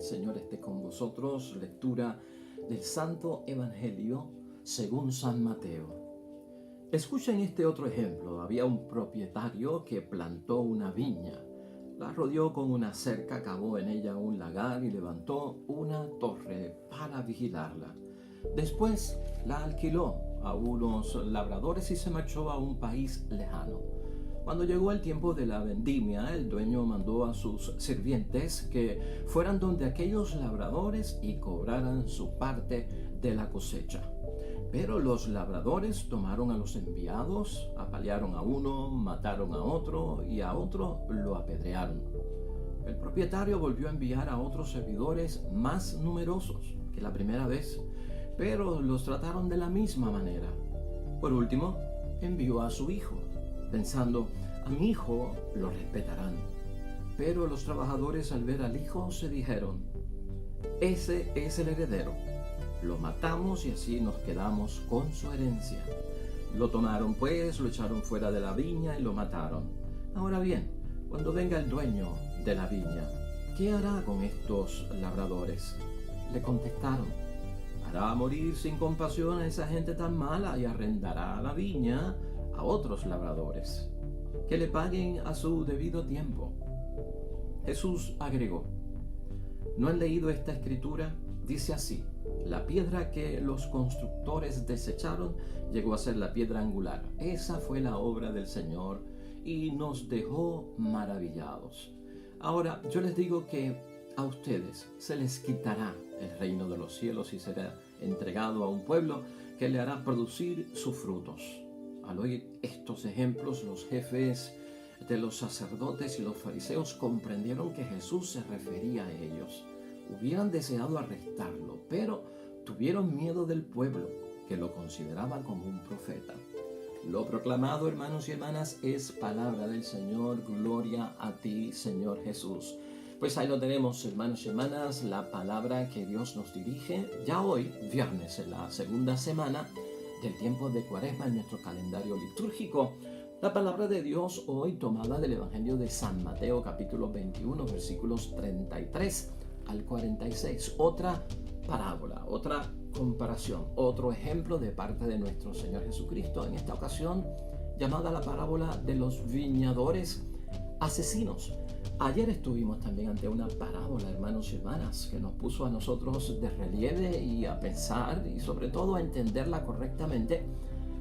Señor esté con vosotros. Lectura del Santo Evangelio según San Mateo. Escuchen este otro ejemplo. Había un propietario que plantó una viña, la rodeó con una cerca, cavó en ella un lagar y levantó una torre para vigilarla. Después la alquiló a unos labradores y se marchó a un país lejano. Cuando llegó el tiempo de la vendimia, el dueño mandó a sus sirvientes que fueran donde aquellos labradores y cobraran su parte de la cosecha. Pero los labradores tomaron a los enviados, apalearon a uno, mataron a otro y a otro lo apedrearon. El propietario volvió a enviar a otros servidores más numerosos que la primera vez, pero los trataron de la misma manera. Por último, envió a su hijo, pensando: a mi hijo lo respetarán. Pero los trabajadores, al ver al hijo, se dijeron: ese es el heredero, lo matamos y así nos quedamos con su herencia. Lo tomaron pues, lo echaron fuera de la viña y lo mataron. Ahora bien, cuando venga el dueño de la viña, ¿qué hará con estos labradores? Le contestaron: hará morir sin compasión a esa gente tan mala y arrendará la viña a otros labradores, que le paguen a su debido tiempo. Jesús agregó: ¿no han leído esta escritura? Dice así: la piedra que los constructores desecharon llegó a ser la piedra angular. Esa fue la obra del Señor y nos dejó maravillados. Ahora yo les digo que a ustedes se les quitará el reino de los cielos y será entregado a un pueblo que le hará producir sus frutos. Al oír estos ejemplos, los jefes de los sacerdotes y los fariseos comprendieron que Jesús se refería a ellos. Hubieran deseado arrestarlo, pero tuvieron miedo del pueblo, que lo consideraba como un profeta. Lo proclamado, hermanos y hermanas, es palabra del Señor. Gloria a ti, Señor Jesús. Pues ahí lo tenemos, hermanos y hermanas, la palabra que Dios nos dirige. Ya hoy, viernes, en la segunda semana del tiempo de Cuaresma en nuestro calendario litúrgico. La palabra de Dios hoy tomada del Evangelio de San Mateo, capítulo 21, versículos 33 al 46. Otra parábola, otra comparación, otro ejemplo de parte de nuestro Señor Jesucristo, en esta ocasión llamada la parábola de los viñadores asesinos. Ayer estuvimos también ante una parábola, hermanos y hermanas, que nos puso a nosotros de relieve y a pensar y sobre todo a entenderla correctamente,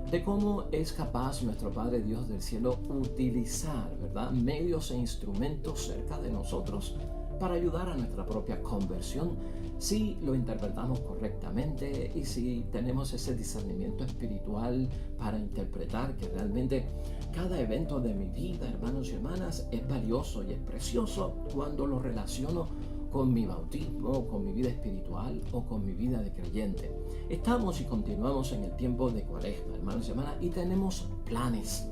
de cómo es capaz nuestro Padre Dios del cielo utilizar, ¿verdad?, medios e instrumentos cerca de nosotros para ayudar a nuestra propia conversión, si lo interpretamos correctamente y si tenemos ese discernimiento espiritual para interpretar que realmente cada evento de mi vida, hermanos y hermanas, es valioso y es precioso cuando lo relaciono con mi bautismo, con mi vida espiritual o con mi vida de creyente. Estamos y continuamos en el tiempo de Cuaresma, hermanos y hermanas, y tenemos planes.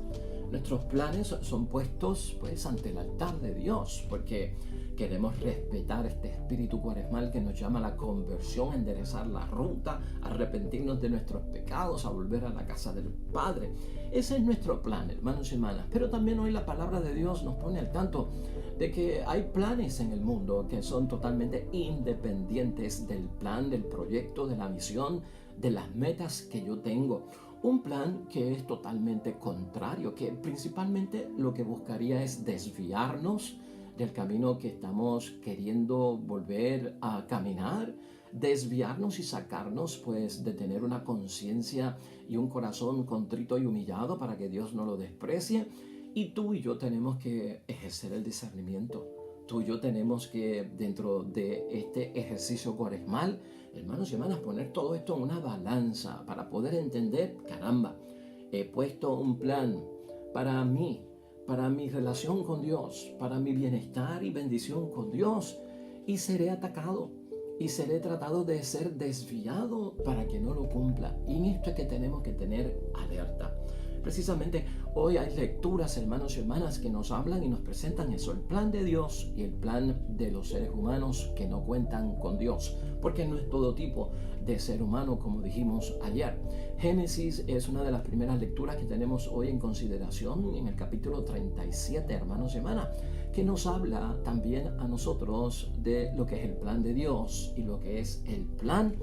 Nuestros planes son puestos pues ante el altar de Dios, porque queremos respetar este espíritu cuaresmal que nos llama a la conversión, a enderezar la ruta, a arrepentirnos de nuestros pecados, a volver a la casa del Padre. Ese es nuestro plan, hermanos y hermanas. Pero también hoy la palabra de Dios nos pone al tanto de que hay planes en el mundo que son totalmente independientes del plan, del proyecto, de la misión, de las metas que yo tengo. Un plan que es totalmente contrario, que principalmente lo que buscaría es desviarnos del camino que estamos queriendo volver a caminar, desviarnos y sacarnos pues de tener una conciencia y un corazón contrito y humillado para que Dios no lo desprecie. Y tú y yo tenemos que ejercer el discernimiento. Tú y yo tenemos que, dentro de este ejercicio cuaresmal, hermanos y hermanas, poner todo esto en una balanza para poder entender: caramba, he puesto un plan para mí, para mi relación con Dios, para mi bienestar y bendición con Dios, y seré atacado y seré tratado de ser desviado para que no lo cumpla. Y en esto es que tenemos que tener alerta. Precisamente hoy hay lecturas, hermanos y hermanas, que nos hablan y nos presentan eso, el plan de Dios y el plan de los seres humanos que no cuentan con Dios, porque no es todo tipo de ser humano, como dijimos ayer. Génesis es una de las primeras lecturas que tenemos hoy en consideración en el capítulo 37, hermanos y hermanas, que nos habla también a nosotros de lo que es el plan de Dios y lo que es el plan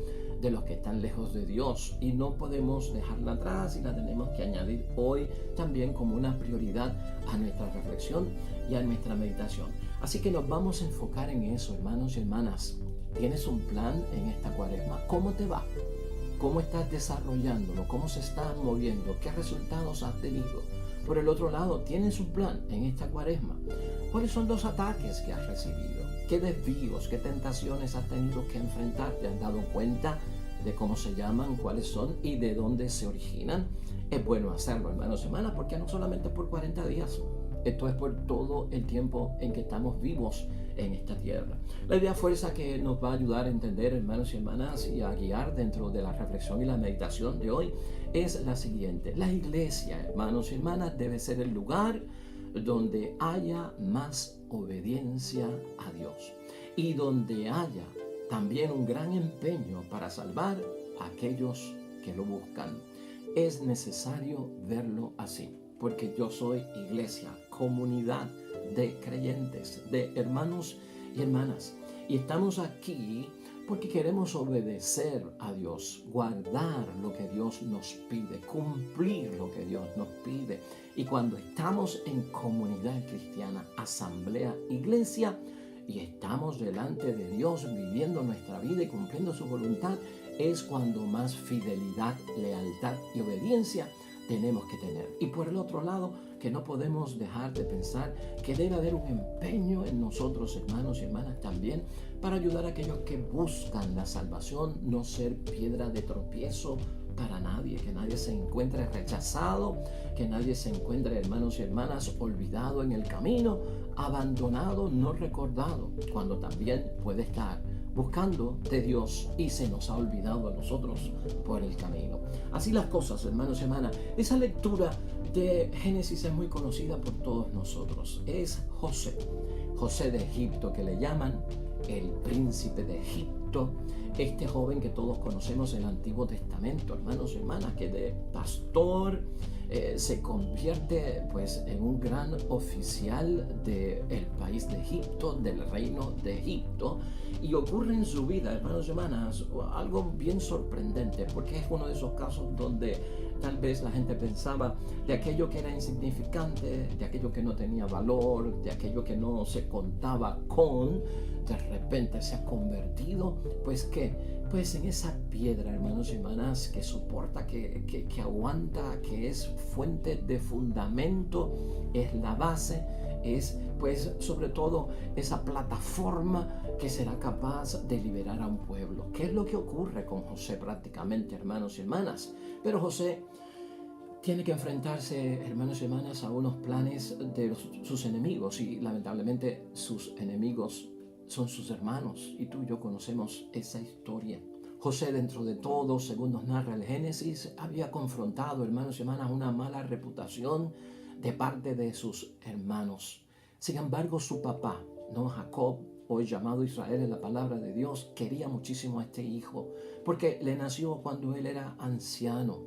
de los que están lejos de Dios, y no podemos dejarla atrás y la tenemos que añadir hoy también como una prioridad a nuestra reflexión y a nuestra meditación. Así que nos vamos a enfocar en eso, hermanos y hermanas. ¿Tienes un plan en esta cuaresma? ¿Cómo te va? ¿Cómo estás desarrollándolo? ¿Cómo se está moviendo? ¿Qué resultados has tenido? Por el otro lado, ¿tienes un plan en esta cuaresma? ¿Cuáles son los ataques que has recibido? ¿Qué desvíos, qué tentaciones has tenido que enfrentar? ¿Te has dado cuenta de cómo se llaman, cuáles son y de dónde se originan? Es bueno hacerlo, hermanos y hermanas, porque no solamente por 40 días. Esto es por todo el tiempo en que estamos vivos en esta tierra. La idea fuerza que nos va a ayudar a entender, hermanos y hermanas, y a guiar dentro de la reflexión y la meditación de hoy es la siguiente. La iglesia, hermanos y hermanas, debe ser el lugar donde haya más obediencia a Dios y donde haya también un gran empeño para salvar a aquellos que lo buscan. Es necesario verlo así, porque yo soy iglesia, comunidad de creyentes, de hermanos y hermanas, y estamos aquí porque queremos obedecer a Dios, guardar lo que Dios nos pide, cumplir lo que Dios nos pide. Y cuando estamos en comunidad cristiana, asamblea, iglesia, y estamos delante de Dios viviendo nuestra vida y cumpliendo su voluntad, es cuando más fidelidad, lealtad y obediencia tenemos que tener. Y por el otro lado, que no podemos dejar de pensar que debe haber un empeño en nosotros, hermanos y hermanas, también para ayudar a aquellos que buscan la salvación, no ser piedra de tropiezo para nadie, que nadie se encuentre rechazado, que nadie se encuentre, hermanos y hermanas, olvidado en el camino, abandonado, no recordado, cuando también puede estar buscando de Dios y se nos ha olvidado a nosotros por el camino. Así las cosas, hermanos y hermanas. Esa lectura de Génesis es muy conocida por todos nosotros. Es José de Egipto, que le llaman el príncipe de Egipto. Este joven que todos conocemos en el Antiguo Testamento, hermanos y hermanas, que de pastor se convierte pues en un gran oficial del país de Egipto, del reino de Egipto, y ocurre en su vida, hermanos y hermanas, algo bien sorprendente, porque es uno de esos casos donde tal vez la gente pensaba de aquello que era insignificante, de aquello que no tenía valor, de aquello que no se contaba con, de repente se ha convertido, pues en esa piedra, hermanos y hermanas, que soporta, que aguanta, que es fuente de fundamento, es la base, es pues sobre todo esa plataforma que será capaz de liberar a un pueblo. ¿Qué es lo que ocurre con José prácticamente, hermanos y hermanas? Pero José tiene que enfrentarse, hermanos y hermanas, a unos planes de sus enemigos, y lamentablemente sus enemigos son sus hermanos, y tú y yo conocemos esa historia. José, dentro de todo, según nos narra el Génesis, había confrontado, hermanos y hermanas, una mala reputación de parte de sus hermanos. Sin embargo, su papá, Jacob, hoy llamado Israel en la palabra de Dios, quería muchísimo a este hijo, porque le nació cuando él era anciano.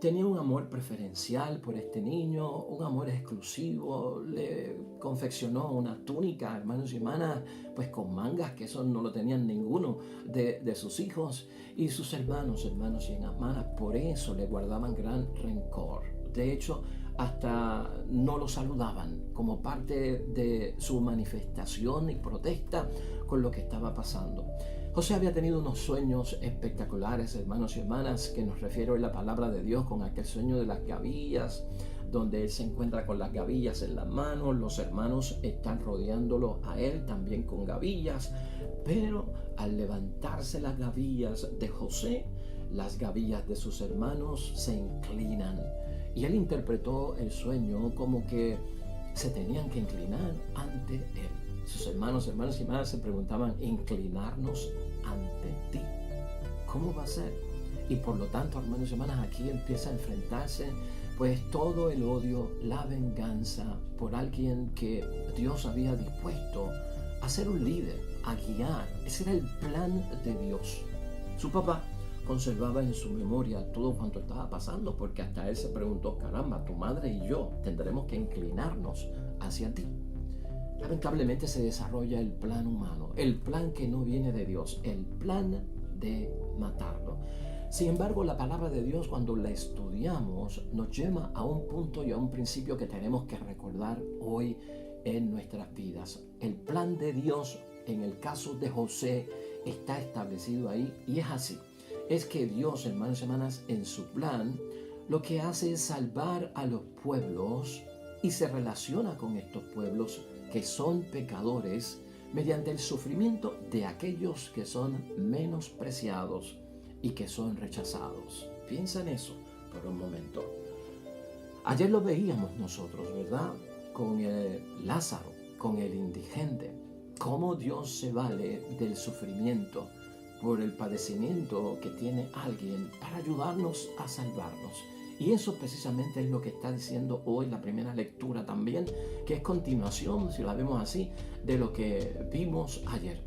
Tenía un amor preferencial por este niño, un amor exclusivo. Le confeccionó una túnica, hermanos y hermanas, pues con mangas, que eso no lo tenían ninguno de sus hijos. Y sus hermanos y hermanas, por eso le guardaban gran rencor. De hecho, hasta no lo saludaban como parte de su manifestación y protesta con lo que estaba pasando. José había tenido unos sueños espectaculares, hermanos y hermanas, que nos refiero en la palabra de Dios con aquel sueño de las gavillas, donde él se encuentra con las gavillas en las manos, los hermanos están rodeándolo a él también con gavillas, pero al levantarse las gavillas de José, las gavillas de sus hermanos se inclinan, y él interpretó el sueño como que se tenían que inclinar ante él. Sus hermanos y hermanas se preguntaban: ¿inclinarnos ante ti? ¿Cómo va a ser? Y por lo tanto, hermanos y hermanas, aquí empieza a enfrentarse pues todo el odio, la venganza por alguien que Dios había dispuesto a ser un líder, a guiar. Ese era el plan de Dios. Su papá conservaba en su memoria todo cuanto estaba pasando, porque hasta él se preguntó, caramba, tu madre y yo tendremos que inclinarnos hacia ti. Lamentablemente se desarrolla el plan humano, el plan que no viene de Dios, el plan de matarlo. Sin embargo, la palabra de Dios, cuando la estudiamos, nos lleva a un punto y a un principio que tenemos que recordar hoy en nuestras vidas. El plan de Dios, en el caso de José, está establecido ahí y es así. Es que Dios, hermanos y hermanas, en su plan, lo que hace es salvar a los pueblos y se relaciona con estos pueblos que son pecadores mediante el sufrimiento de aquellos que son menospreciados y que son rechazados. Piensa en eso por un momento. Ayer lo veíamos nosotros, ¿verdad? Con Lázaro, con el indigente. Cómo Dios se vale del sufrimiento por el padecimiento que tiene alguien para ayudarnos a salvarnos. Y eso precisamente es lo que está diciendo hoy la primera lectura también, que es continuación, si la vemos así, de lo que vimos ayer.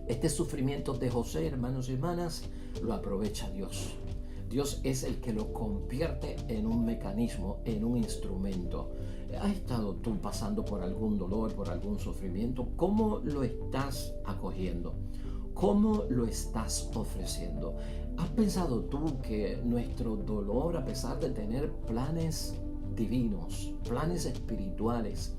Este sufrimiento de José, hermanos y hermanas, lo aprovecha Dios. Dios es el que lo convierte en un mecanismo, en un instrumento. ¿Has estado tú pasando por algún dolor, por algún sufrimiento? ¿Cómo lo estás acogiendo? ¿Cómo lo estás ofreciendo? ¿Has pensado tú que nuestro dolor, a pesar de tener planes divinos, planes espirituales,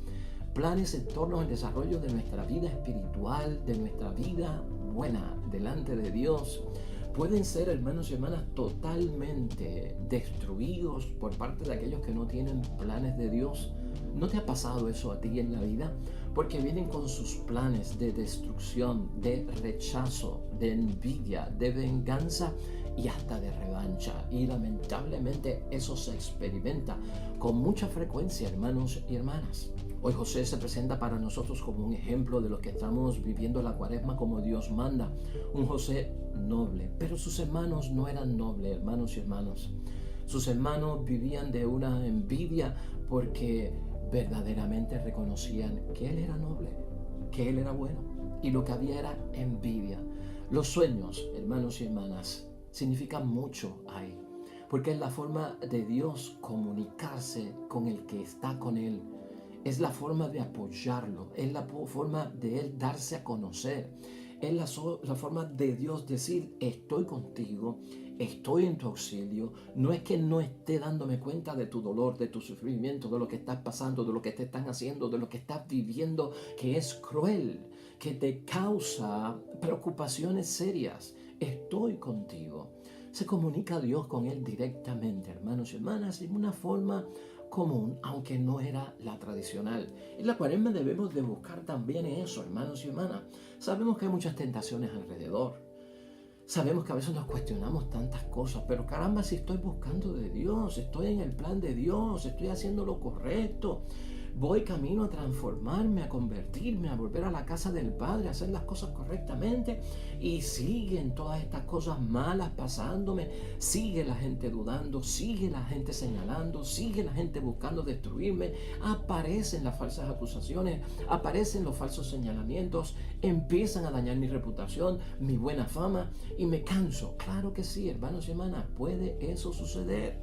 planes en torno al desarrollo de nuestra vida espiritual, de nuestra vida buena delante de Dios, pueden ser, hermanos y hermanas, totalmente destruidos por parte de aquellos que no tienen planes de Dios? ¿No te ha pasado eso a ti en la vida? Porque vienen con sus planes de destrucción, de rechazo, de envidia, de venganza y hasta de revancha. Y lamentablemente eso se experimenta con mucha frecuencia, hermanos y hermanas. Hoy José se presenta para nosotros como un ejemplo de lo que estamos viviendo la Cuaresma como Dios manda. Un José noble, pero sus hermanos no eran nobles, hermanos y hermanas. Sus hermanos vivían de una envidia porque verdaderamente reconocían que él era noble, que él era bueno, y lo que había era envidia. Los sueños, hermanos y hermanas, significan mucho ahí, porque es la forma de Dios comunicarse con el que está con él. Es la forma de apoyarlo, es la forma de él darse a conocer, es la forma de Dios decir, estoy contigo, estoy en tu auxilio. No es que no esté dándome cuenta de tu dolor, de tu sufrimiento, de lo que estás pasando, de lo que te están haciendo, de lo que estás viviendo, que es cruel, que te causa preocupaciones serias. Estoy contigo. Se comunica Dios con él directamente, hermanos y hermanas, de una forma común, aunque no era la tradicional. En la Cuaresma debemos de buscar también eso, hermanos y hermanas. Sabemos que hay muchas tentaciones alrededor. Sabemos que a veces nos cuestionamos tantas cosas, pero caramba, si estoy buscando de Dios, estoy en el plan de Dios, estoy haciendo lo correcto, voy camino a transformarme, a convertirme, a volver a la casa del Padre, a hacer las cosas correctamente, y siguen todas estas cosas malas pasándome, sigue la gente dudando, sigue la gente señalando, sigue la gente buscando destruirme, aparecen las falsas acusaciones, aparecen los falsos señalamientos, empiezan a dañar mi reputación, mi buena fama, y me canso. Claro que sí, hermanos y hermanas, puede eso suceder.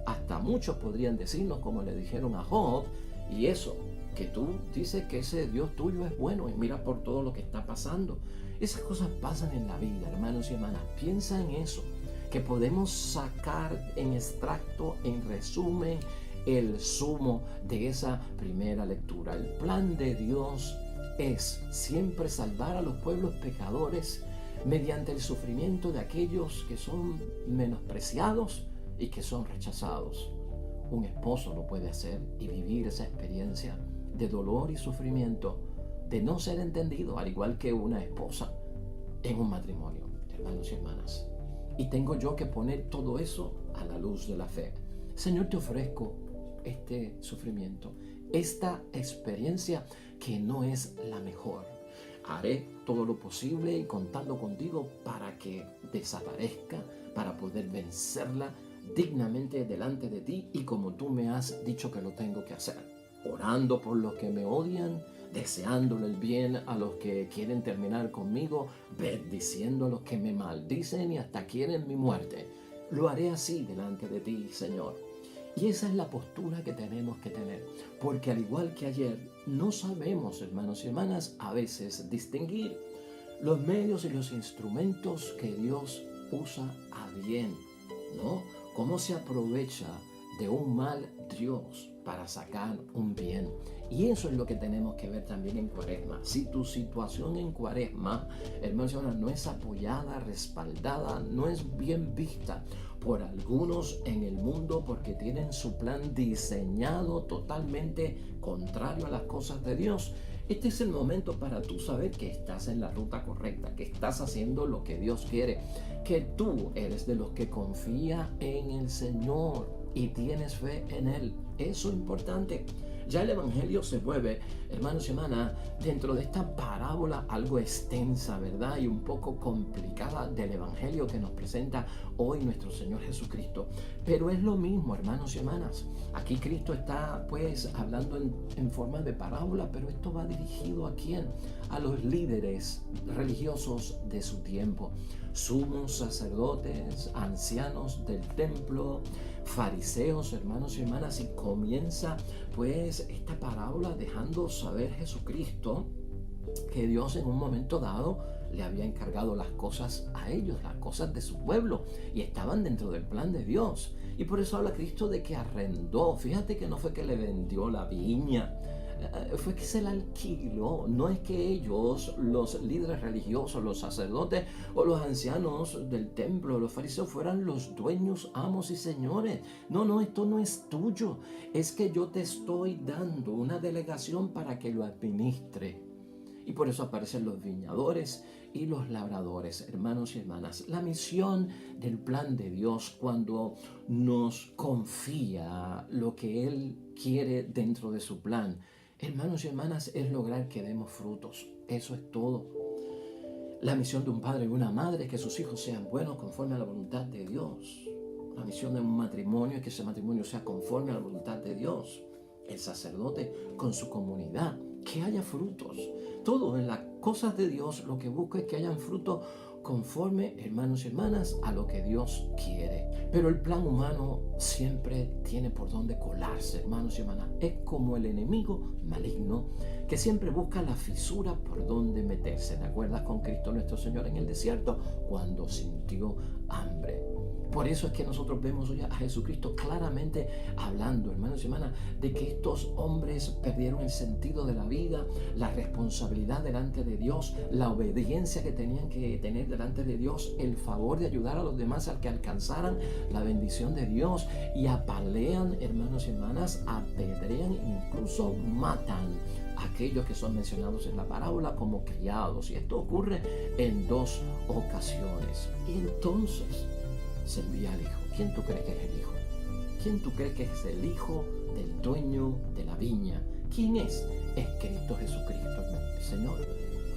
Hasta muchos podrían decirnos, como le dijeron a Job, y eso, que tú dices que ese Dios tuyo es bueno y mira por todo lo que está pasando. Esas cosas pasan en la vida, hermanos y hermanas. Piensa en eso, que podemos sacar en extracto, en resumen, el sumo de esa primera lectura. El plan de Dios es siempre salvar a los pueblos pecadores mediante el sufrimiento de aquellos que son menospreciados y que son rechazados. Un esposo lo puede hacer y vivir esa experiencia de dolor y sufrimiento, de no ser entendido, al igual que una esposa en un matrimonio, hermanos y hermanas. Y tengo yo que poner todo eso a la luz de la fe. Señor, te ofrezco este sufrimiento, esta experiencia que no es la mejor. Haré todo lo posible y contando contigo para que desaparezca, para poder vencerla, dignamente delante de ti y como tú me has dicho que lo tengo que hacer, orando por los que me odian, deseándole el bien a los que quieren terminar conmigo, bendiciendo a los que me maldicen y hasta quieren mi muerte. Lo haré así delante de ti, Señor. Y esa es la postura que tenemos que tener, porque al igual que ayer, no sabemos, hermanos y hermanas, a veces distinguir los medios y los instrumentos que Dios usa a bien, ¿no? Cómo se aprovecha de un mal Dios para sacar un bien. Y eso es lo que tenemos que ver también en Cuaresma. Si tu situación en Cuaresma, hermanos y hermanas, no es apoyada, respaldada, no es bien vista por algunos en el mundo porque tienen su plan diseñado totalmente contrario a las cosas de Dios, este es el momento para tú saber que estás en la ruta correcta, que estás haciendo lo que Dios quiere, que tú eres de los que confía en el Señor y tienes fe en Él. Eso es importante. Ya el Evangelio se mueve, hermanos y hermanas, dentro de esta parábola algo extensa, ¿verdad? Y un poco complicada del Evangelio que nos presenta hoy nuestro Señor Jesucristo. Pero es lo mismo, hermanos y hermanas. Aquí Cristo está pues hablando en forma de parábola, pero esto va dirigido ¿a quién? A los líderes religiosos de su tiempo. Sumos sacerdotes, ancianos del templo, fariseos, hermanos y hermanas, y comienza pues esta parábola dejando saber Jesucristo que Dios en un momento dado le había encargado las cosas a ellos, las cosas de su pueblo, y estaban dentro del plan de Dios. Y por eso habla Cristo de que arrendó. Fíjate que no fue que le vendió la viña, fue que se la alquiló. No es que ellos, los líderes religiosos, los sacerdotes o los ancianos del templo, los fariseos, fueran los dueños, amos y señores. No, esto no es tuyo. Es que yo te estoy dando una delegación para que lo administre. Y por eso aparecen los viñadores y los labradores, hermanos y hermanas. La misión del plan de Dios cuando nos confía lo que Él quiere dentro de su plan, hermanos y hermanas, es lograr que demos frutos. Eso es todo. La misión de un padre y una madre es que sus hijos sean buenos conforme a la voluntad de Dios. La misión de un matrimonio es que ese matrimonio sea conforme a la voluntad de Dios. El sacerdote con su comunidad, que haya frutos. Todo en las cosas de Dios lo que busca es que hayan frutos conforme, hermanos y hermanas, a lo que Dios quiere. Pero el plan humano siempre tiene por dónde colarse, hermanos y hermanas. Es como el enemigo maligno que siempre busca la fisura por donde meterse. ¿Te acuerdas con Cristo nuestro Señor en el desierto cuando sintió hambre? Por eso es que nosotros vemos hoy a Jesucristo claramente hablando, hermanos y hermanas, de que estos hombres perdieron el sentido de la vida, la responsabilidad delante de Dios, la obediencia que tenían que tener delante de Dios, el favor de ayudar a los demás a que alcanzaran la bendición de Dios, y apalean, hermanos y hermanas, apedrean, incluso matan a aquellos que son mencionados en la parábola como criados. Y esto ocurre en 2 ocasiones. Y entonces se envía al hijo. ¿Quién tú crees que es el hijo? ¿Quién tú crees que es el hijo del dueño de la viña? ¿Quién es? Es Cristo Jesucristo, el Señor.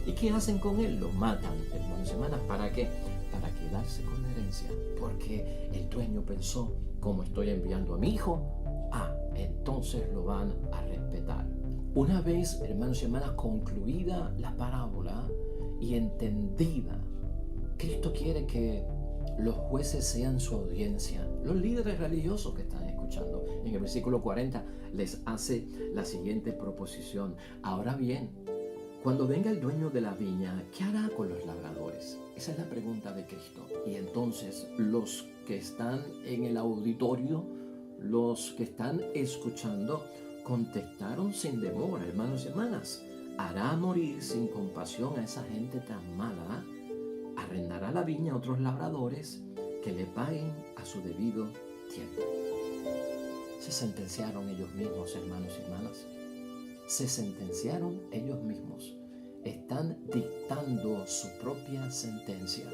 ¿Y qué hacen con él? Lo matan, hermanos y hermanas. ¿Para qué? Para quedarse con la herencia. Porque el dueño pensó, como estoy enviando a mi hijo, entonces lo van a respetar. Una vez, hermanos y hermanas, concluida la parábola y entendida, Cristo quiere que los jueces sean su audiencia, los líderes religiosos que están escuchando. En el versículo 40 les hace la siguiente proposición. Ahora bien, cuando venga el dueño de la viña, ¿qué hará con los labradores? Esa es la pregunta de Cristo. Y entonces los que están en el auditorio, los que están escuchando, contestaron sin demora, hermanos y hermanas. ¿Hará morir sin compasión a esa gente tan mala? Arrendará la viña a otros labradores que le paguen a su debido tiempo. Se sentenciaron ellos mismos, hermanos y hermanas. Se sentenciaron ellos mismos. Están dictando su propia sentencia,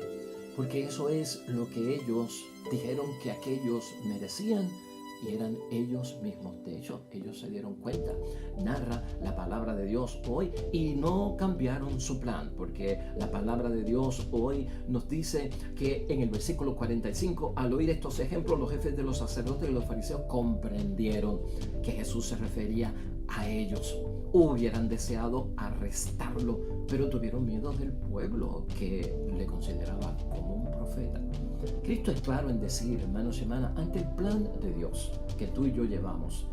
porque eso es lo que ellos dijeron que aquellos merecían, y eran ellos mismos. De hecho, ellos se dieron cuenta. Narra la palabra de Dios hoy y no cambiaron su plan, porque la palabra de Dios hoy nos dice que en el versículo 45, al oír estos ejemplos, los jefes de los sacerdotes y los fariseos comprendieron que Jesús se refería a ellos. Hubieran deseado arrestarlo, pero tuvieron miedo del pueblo que le consideraba como un profeta. Cristo es claro en decir, hermanos y hermanas, ante el plan de Dios que tú y yo llevamos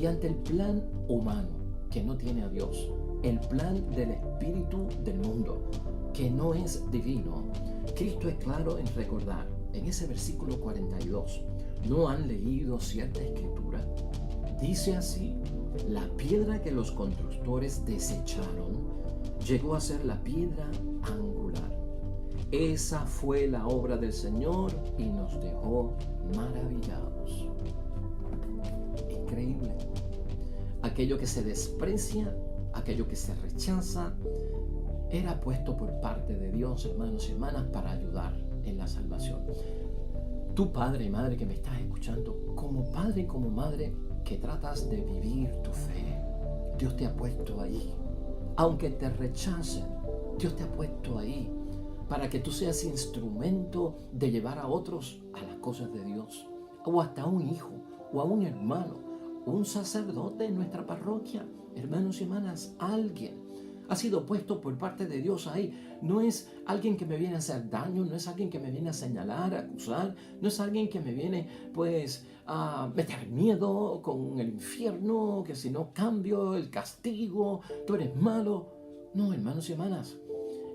y ante el plan humano que no tiene a Dios, el plan del espíritu del mundo que no es divino, Cristo es claro en recordar en ese versículo 42, ¿no han leído cierta escritura? Dice así: la piedra que los constructores desecharon llegó a ser la piedra angular. Esa fue la obra del Señor y nos dejó maravillados. Increíble. Aquello que se desprecia, aquello que se rechaza, era puesto por parte de Dios, hermanos y hermanas, para ayudar en la salvación. Tú, padre y madre que me estás escuchando, como padre y como madre que tratas de vivir tu fe, Dios te ha puesto ahí. Aunque te rechacen, Dios te ha puesto ahí para que tú seas instrumento de llevar a otros a las cosas de Dios, o hasta a un hijo, o a un hermano, un sacerdote en nuestra parroquia. Hermanos y hermanas, alguien ha sido puesto por parte de Dios ahí. No es alguien que me viene a hacer daño, no es alguien que me viene a señalar, a acusar, no es alguien que me viene a meter miedo con el infierno, que si no cambio el castigo, tú eres malo. No, hermanos y hermanas,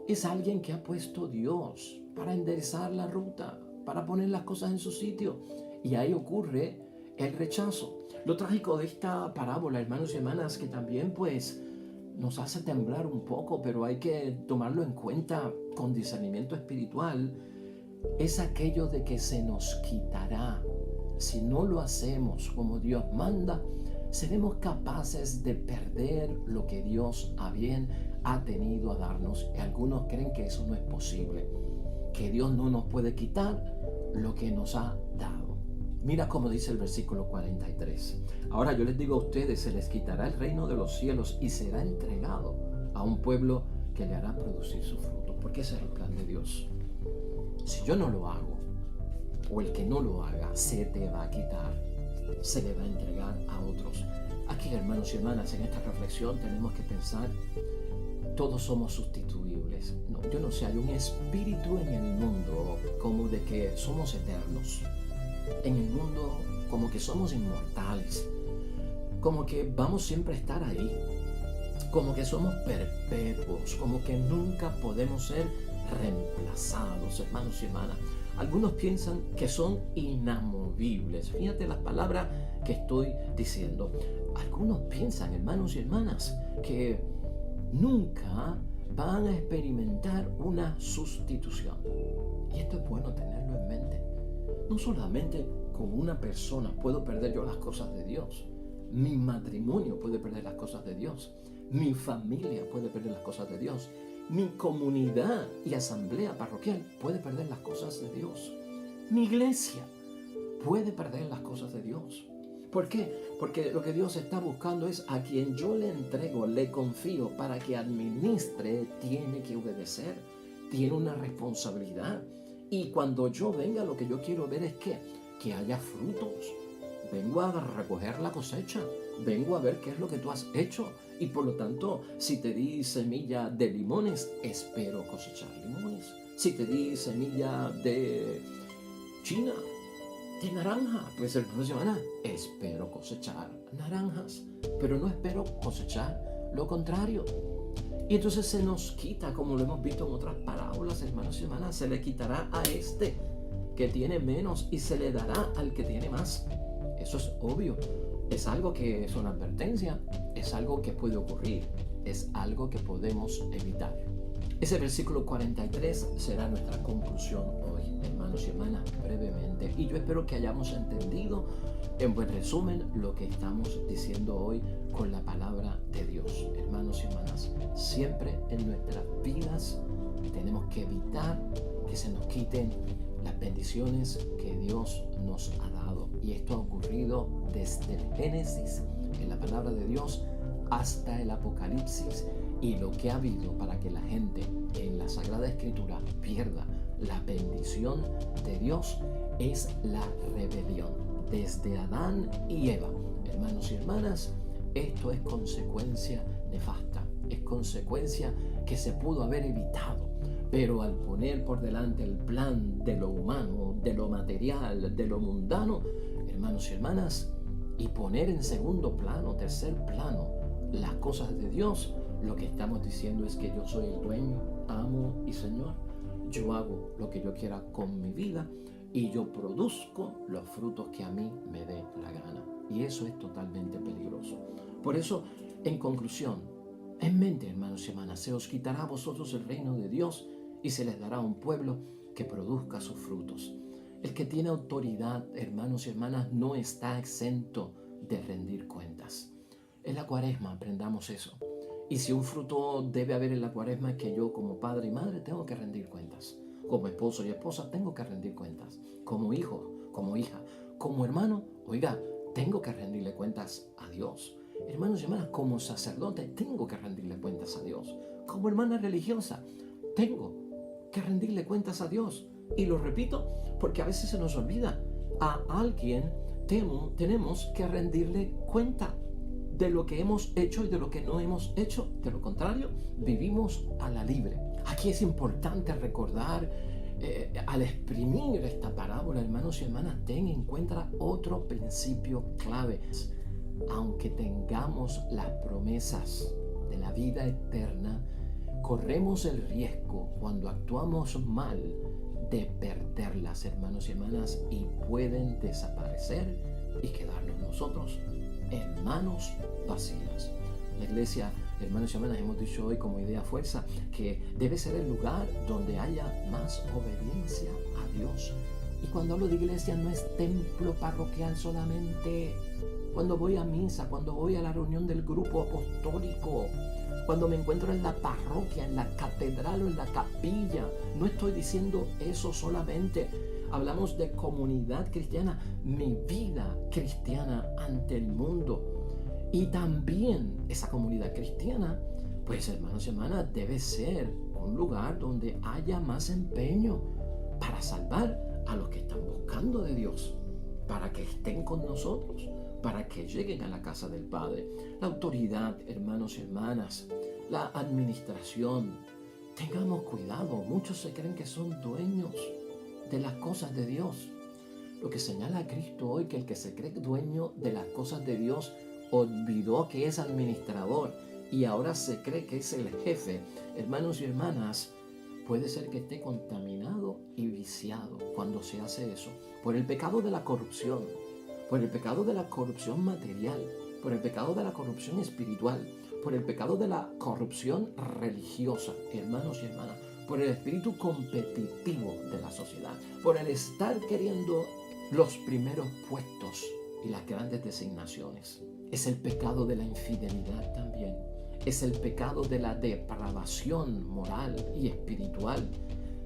es alguien que ha puesto Dios para enderezar la ruta, para poner las cosas en su sitio. Y ahí ocurre el rechazo. Lo trágico de esta parábola, hermanos y hermanas, que también nos hace temblar un poco, pero hay que tomarlo en cuenta con discernimiento espiritual, es aquello de que se nos quitará. Si no lo hacemos como Dios manda, seremos capaces de perder lo que Dios a bien ha tenido a darnos. Y algunos creen que eso no es posible, que Dios no nos puede quitar lo que nos ha dado. Mira cómo dice el versículo 43. Ahora yo les digo a ustedes, se les quitará el reino de los cielos y será entregado a un pueblo que le hará producir su fruto. Porque ese es el plan de Dios. Si yo no lo hago, o el que no lo haga, se te va a quitar, se le va a entregar a otros. Aquí, hermanos y hermanas, en esta reflexión tenemos que pensar, todos somos sustituibles. No, yo no sé, hay un espíritu en el mundo como de que somos eternos. En el mundo como que somos inmortales, como que vamos siempre a estar ahí, como que somos perpetuos, como que nunca podemos ser reemplazados, hermanos y hermanas. Algunos piensan que son inamovibles. Fíjate las palabras que estoy diciendo. Algunos piensan, hermanos y hermanas, que nunca van a experimentar una sustitución. Y esto es bueno tenerlo en mente. No solamente con una persona puedo perder yo las cosas de Dios. Mi matrimonio puede perder las cosas de Dios. Mi familia puede perder las cosas de Dios. Mi comunidad y asamblea parroquial puede perder las cosas de Dios. Mi iglesia puede perder las cosas de Dios. ¿Por qué? Porque lo que Dios está buscando es a quien yo le entrego, le confío para que administre, tiene que obedecer, tiene una responsabilidad. Y cuando yo venga, lo que yo quiero ver es que haya frutos. Vengo a recoger la cosecha, vengo a ver qué es lo que tú has hecho. Y por lo tanto, si te di semilla de limones, espero cosechar limones. Si te di semilla de china, de naranja, pues hermanos y hermanas, espero cosechar naranjas, pero no espero cosechar lo contrario. Y entonces se nos quita, como lo hemos visto en otras parábolas, hermanos y hermanas, se le quitará a este que tiene menos y se le dará al que tiene más. Eso es obvio, es algo que es una advertencia, es algo que puede ocurrir, es algo que podemos evitar. Ese versículo 43 será nuestra conclusión hoy, hermanos y hermanas, brevemente. Y yo espero que hayamos entendido, en buen resumen, lo que estamos diciendo hoy con la palabra de Dios. Hermanos y hermanas, siempre en nuestras vidas tenemos que evitar que se nos quiten las bendiciones que Dios nos ha dado. Y Y esto ha ocurrido desde el Génesis, en la palabra de Dios, hasta el Apocalipsis. Y lo que ha habido para que la gente en la Sagrada Escritura pierda la bendición de Dios es la rebelión. Desde Adán y Eva, hermanos y hermanas, esto es consecuencia nefasta, es consecuencia que se pudo haber evitado. Pero al poner por delante el plan de lo humano, de lo material, de lo mundano, hermanos y hermanas, y poner en segundo plano, tercer plano, las cosas de Dios, lo que estamos diciendo es que yo soy el dueño, amo y Señor. Yo hago lo que yo quiera con mi vida y yo produzco los frutos que a mí me dé la gana. Y eso es totalmente peligroso. Por eso, en conclusión, en mente, hermanos y hermanas, se os quitará a vosotros el reino de Dios y se les dará a un pueblo que produzca sus frutos. El que tiene autoridad, hermanos y hermanas, no está exento de rendir cuentas. En la Cuaresma aprendamos eso. Y si un fruto debe haber en la Cuaresma es que yo como padre y madre tengo que rendir cuentas. Como esposo y esposa tengo que rendir cuentas. Como hijo, como hija, como hermano, oiga, tengo que rendirle cuentas a Dios. Hermanos y hermanas, como sacerdote tengo que rendirle cuentas a Dios. Como hermana religiosa tengo que rendirle cuentas a Dios. Y lo repito porque a veces se nos olvida. A alguien tenemos que rendirle cuenta de lo que hemos hecho y de lo que no hemos hecho. De lo contrario, vivimos a la libre. Aquí es importante recordar, al exprimir esta parábola, hermanos y hermanas, ten en cuenta otro principio clave. Aunque tengamos las promesas de la vida eterna, corremos el riesgo cuando actuamos mal de perderlas, hermanos y hermanas, y pueden desaparecer y quedarnos nosotros en manos vacías. La iglesia, hermanos y hermanas, hemos dicho hoy como idea fuerza que debe ser el lugar donde haya más obediencia a Dios. Y cuando hablo de iglesia no es templo parroquial solamente. Cuando voy a misa, cuando voy a la reunión del grupo apostólico, cuando me encuentro en la parroquia, en la catedral o en la capilla, no estoy diciendo eso solamente. Hablamos de comunidad cristiana, mi vida cristiana ante el mundo. Y también esa comunidad cristiana, pues hermanos y hermanas, debe ser un lugar donde haya más empeño para salvar a los que están buscando de Dios, para que estén con nosotros, para que lleguen a la casa del Padre. La autoridad, hermanos y hermanas, la administración, tengamos cuidado. Muchos se creen que son dueños de las cosas de Dios. Lo que señala a Cristo hoy, que el que se cree dueño de las cosas de Dios olvidó que es administrador y ahora se cree que es el jefe. Hermanos y hermanas, puede ser que esté contaminado y viciado cuando se hace eso por el pecado de la corrupción, por el pecado de la corrupción material, por el pecado de la corrupción espiritual, por el pecado de la corrupción religiosa, hermanos y hermanas, por el espíritu competitivo de la sociedad, por el estar queriendo los primeros puestos y las grandes designaciones. Es el pecado de la infidelidad también. Es el pecado de la depravación moral y espiritual.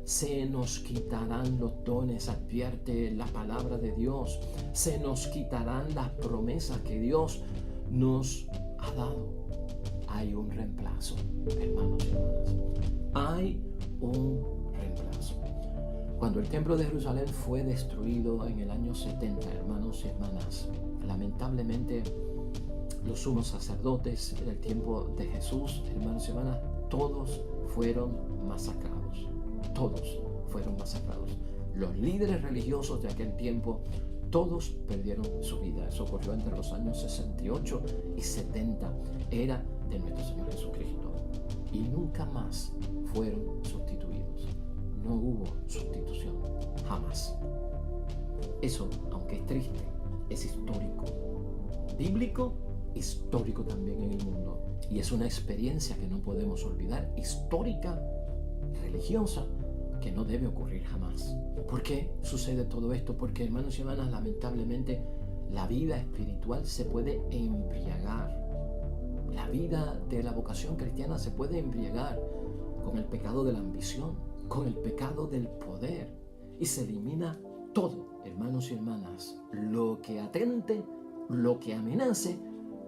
Se nos quitarán los dones, advierte la palabra de Dios. Se nos quitarán las promesas que Dios nos ha dado. Hay un reemplazo, hermanos y hermanas. Hay un reemplazo. Cuando el templo de Jerusalén fue destruido en el año 70, hermanos y hermanas, lamentablemente los sumos sacerdotes en el tiempo de Jesús, hermanos y hermanas, todos fueron masacrados. Todos fueron masacrados. Los líderes religiosos de aquel tiempo, todos perdieron su vida. Eso ocurrió entre los años 68 y 70. Era de nuestro Señor Jesucristo. Y nunca más fueron sustituidos. No hubo sustitución. Jamás. Eso, aunque es triste, es histórico. Bíblico, histórico también en el mundo. Y es una experiencia que no podemos olvidar. Histórica, religiosa, que no debe ocurrir jamás. ¿Por qué sucede todo esto? Porque, hermanos y hermanas, lamentablemente la vida espiritual se puede embriagar. La vida de la vocación cristiana se puede embriagar con el pecado de la ambición, con el pecado del poder, y se elimina todo, hermanos y hermanas, lo que atente, lo que amenace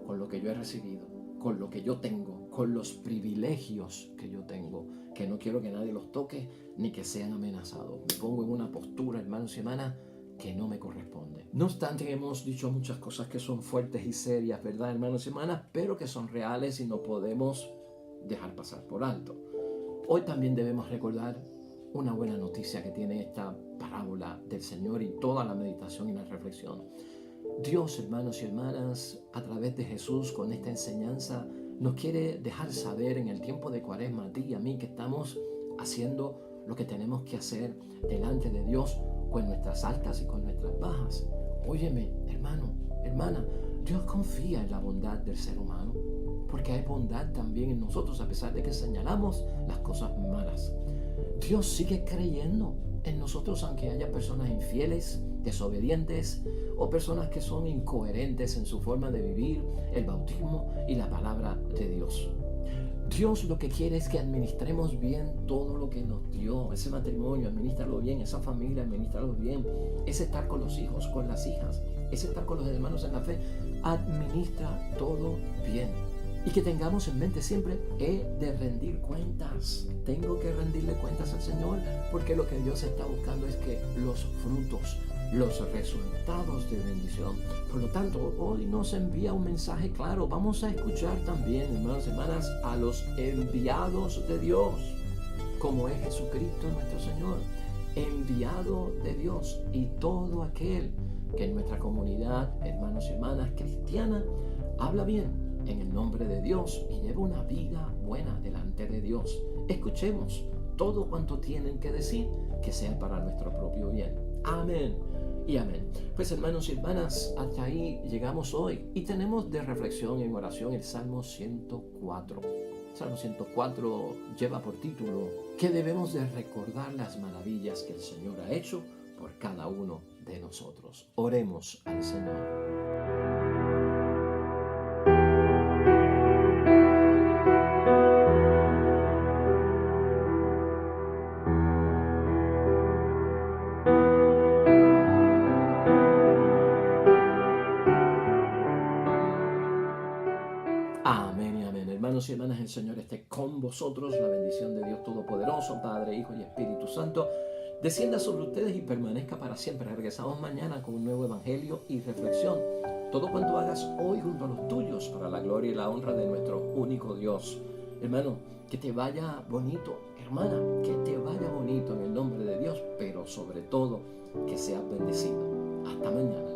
con lo que yo he recibido, con lo que yo tengo, con los privilegios que yo tengo, que no quiero que nadie los toque ni que sean amenazados. Me pongo en una postura, hermanos y hermanas, que no me corresponde. No obstante, hemos dicho muchas cosas que son fuertes y serias, ¿verdad, hermanos y hermanas? Pero que son reales y no podemos dejar pasar por alto. Hoy también debemos recordar una buena noticia que tiene esta parábola del Señor y toda la meditación y la reflexión. Dios, hermanos y hermanas, a través de Jesús con esta enseñanza, nos quiere dejar saber en el tiempo de Cuaresma, a ti y a mí, que estamos haciendo lo que tenemos que hacer delante de Dios, con nuestras altas y con nuestras bajas. Óyeme, hermano, hermana, Dios confía en la bondad del ser humano, porque hay bondad también en nosotros, a pesar de que señalamos las cosas malas. Dios sigue creyendo en nosotros, aunque haya personas infieles, desobedientes o personas que son incoherentes en su forma de vivir el bautismo y la palabra de Dios. Dios lo que quiere es que administremos bien todo lo que nos dio. Ese matrimonio, administrarlo bien. Esa familia, administrarlo bien. Ese estar con los hijos, con las hijas. Ese estar con los hermanos en la fe. Administra todo bien. Y que tengamos en mente siempre, he de rendir cuentas. Tengo que rendirle cuentas al Señor, porque lo que Dios está buscando es que los frutos, los resultados de bendición. Por lo tanto, hoy nos envía un mensaje claro. Vamos a escuchar también, hermanos y hermanas, a los enviados de Dios, como es Jesucristo nuestro Señor, enviado de Dios, y todo aquel que en nuestra comunidad, hermanos y hermanas cristiana, habla bien en el nombre de Dios y lleva una vida buena delante de Dios. Escuchemos todo cuanto tienen que decir, que sea para nuestro propio bien. Amén y amén. Pues, hermanos y hermanas, hasta ahí llegamos hoy y tenemos de reflexión en oración el Salmo 104. Salmo 104 lleva por título que debemos de recordar las maravillas que el Señor ha hecho por cada uno de nosotros. Oremos al Señor. Amén y amén. Hermanos y hermanas, el Señor esté con vosotros. La bendición de Dios Todopoderoso, Padre, Hijo y Espíritu Santo, descienda sobre ustedes y permanezca para siempre. Regresamos mañana con un nuevo evangelio y reflexión. Todo cuanto hagas hoy junto a los tuyos, para la gloria y la honra de nuestro único Dios. Hermano, que te vaya bonito. Hermana, que te vaya bonito en el nombre de Dios, pero sobre todo que seas bendecido. Hasta mañana.